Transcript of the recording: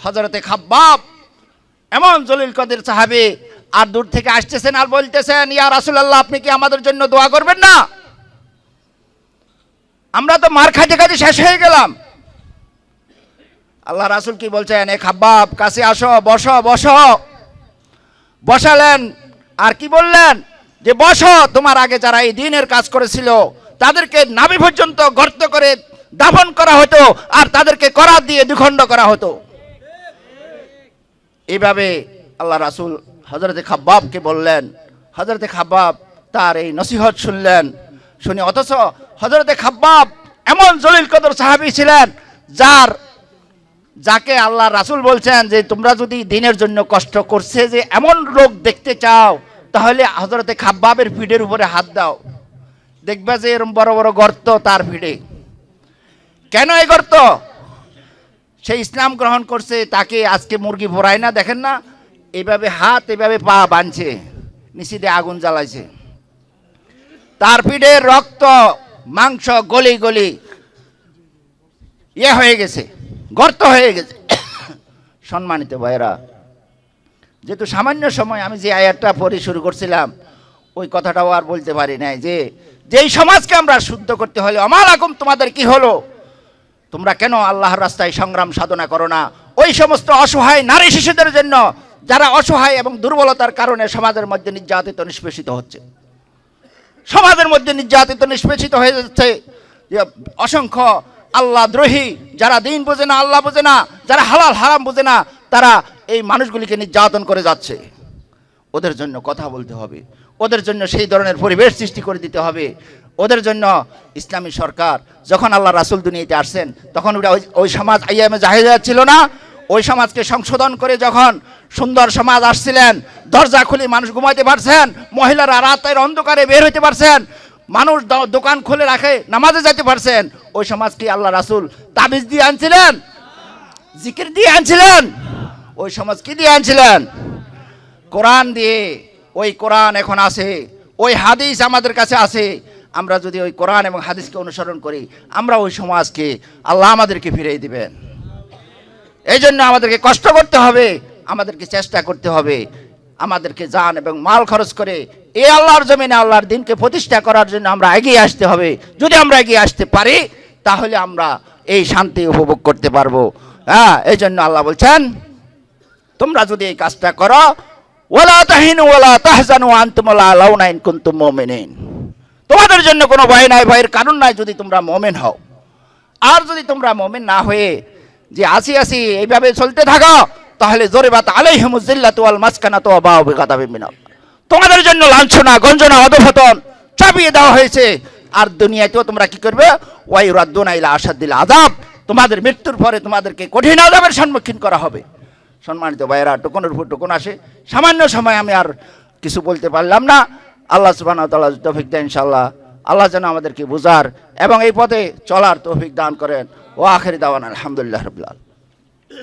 হযরতে খাব্বাব এমন জলিল কদর সাহাবী আর দূর থেকে আসতেছেন আর বলতেছেন, ইয়া রাসূলুল্লাহ, আপনি কি আমাদের জন্য দোয়া করবেন না? আমরা তো মার খাইতে খাইতে শেষ হয়ে গেলাম। আল্লাহ রাসূল কি বলছেন, এ খাব্বাব কাছে আসো, বসো বসো। বসালেন আর কি বললেন যে বসো, তোমার আগে যারা এই দ্বীনের কাজ করেছিল তাদেরকে নাভি পর্যন্ত গর্ত করে দাফন করা হতো আর তাদেরকে করাত দিয়ে দ্বিখণ্ড করা হতো। এইভাবে আল্লাহ রাসূল হযরতে খাব্বাবকে বললেন। হযরতে খাব্বাব তার এই নসিহত শুনলেন, শুনে অথচ হযরতে খাব্বাব এমন জলিল কদর সাহাবী ছিলেন যাকে আল্লাহ রাসূল বলছেন যে তোমরা যদি দ্বীনের জন্য কষ্ট করছে যে এমন লোক দেখতে চাও তাহলে হযরতে খাব্বাবের পিঠের উপরে হাত দাও, দেখবা যে এরকম বড় বড় গর্ত তার পিঠে। কেন এই গর্ত? সে ইসলাম গ্রহণ করছে, তাকে আজকে মুরগি ভরায় না, দেখেন না, এইভাবে হাত এইভাবে পা বাঁধছে, নিচে দিয়ে আগুন জ্বালাইছে, তার পিঠে রক্ত মাংস গলি গলি হয়ে গেছে, গর্ত হয়ে গেছে। সম্মানিত ভাইরা, যেহেতু সামান্য সময় আমি যে আয়াতটা পড়ে শুরু করছিলাম ওই কথাটাও আর বলতে পারি নাই যে যেই সমাজকে আমরা শুদ্ধ করতে হলে আমালাকুম তোমাদের কি হলো, তোমরা কেন আল্লাহর রাস্তায় সংগ্রাম সাধনা করো না? ওই সমস্ত অসহায় নারী শিশুদের জন্য যারা অসহায় এবং দুর্বলতার কারণে সমাজের মধ্যে নির্যাতিত নিষ্পেষিত হচ্ছে, সমাজের মধ্যে নির্যাতিত নিষ্পেষিত হয়ে যাচ্ছে। অসংখ্য আল্লাহ দ্রোহী যারা দিন বোঝে না, আল্লাহ বোঝে না, যারা হালাল হারাম বোঝে না, তারা এই মানুষগুলিকে নির্যাতন করে যাচ্ছে। ওদের জন্য কথা বলতে হবে, ওদের জন্য সেই ধরনের পরিবেশ সৃষ্টি করে দিতে হবে। ওদের জন্য ইসলামী সরকার যখন আল্লাহ রাসূল দুনিয়াতে আসছেন তখন ওই সমাজ আইয়ামে জাহেলিয়াত ছিল না, ওই সমাজকে সংশোধন করে যখন সুন্দর সমাজ আসছিলেন, দরজা খুলে মানুষ ঘুমাইতে পারছেন, মহিলারা রাতের অন্ধকারে বের হইতে পারছেন, মানুষ দোকান খুলে রাখে নামাজে যেতে পারছেন, ওই সমাজ কি আল্লাহ রাসূল তাবিজ দিয়ে আনছিলেন? জিকির দিয়ে আনছিলেন? ওই সমাজ কি দিয়ে আনছিলেন? কোরআন দিয়ে। ওই কোরআন এখন আছে, ওই হাদিস আমাদের কাছে আছে। আমরা যদি ওই কোরআন এবং হাদিসকে অনুসরণ করি আমরা ওই সমাজকে আল্লাহ আমাদেরকে ফিরিয়ে দিবেন। এই জন্য আমাদেরকে কষ্ট করতে হবে, আমাদেরকে চেষ্টা করতে হবে, আমাদেরকে জান এবং মাল খরচ করে এই আল্লাহর জমিনে আল্লাহর দ্বীনকে প্রতিষ্ঠা করার জন্য আমরা এগিয়ে আসতে হবে। যদি আমরা এগিয়ে আসতে পারি তাহলে আমরা এই শান্তি উপভোগ করতে পারবো। এই জন্য আল্লাহ বলছেন, তোমরা যদি এই কাজটা করো, ওয়ালা তাহিনু ওয়ালা তাহজানু আনতুমুল আলাউনা ইন কুনতুম মুমিনিন, তোমাদের জন্য কোনো ভয় নাই, ভয়ের কারণ নাই যদি তোমরা মুমিন হও। আর যদি তোমরা মুমিন না হয়ে যে আসি এইভাবে চলতে থাকো তাহলে জরিবাত আলাইহিমুজ জিল্লাতু ওয়াল মাসকানাতু ওয়া বাউ বিগাদাবিন মিনাল্লাহ, তোমাদের জন্য লাঞ্ছনা গঞ্জনা অধঃপতন চাপিয়ে দেওয়া হয়েছে। আর দুনিয়াতেও তোমরা কি করবে? ওয়া ইউরাদ্দুনা ইলা আশাদ্দিল আযাব, তোমাদের মৃত্যুর পরে তোমাদেরকে কঠিন আযাবের সম্মুখীন করা হবে। সম্মানিত ভাইয়েরা, টুকুনের উপর টুকুন আসে, সামান্য সময় আমি আর কিছু বলতে পারলাম না। আল্লাহ সুবহানাহু ওয়া তাআলা তৌফিক দেন ইনশাআল্লাহ। আল্লাহ যেন আমাদেরকে বুঝার এবং এই পথে চলার তৌফিক দান করেন। ওয়া আখির দাওয়ানা আলহামদুলিল্লাহি রাব্বিল আলামিন।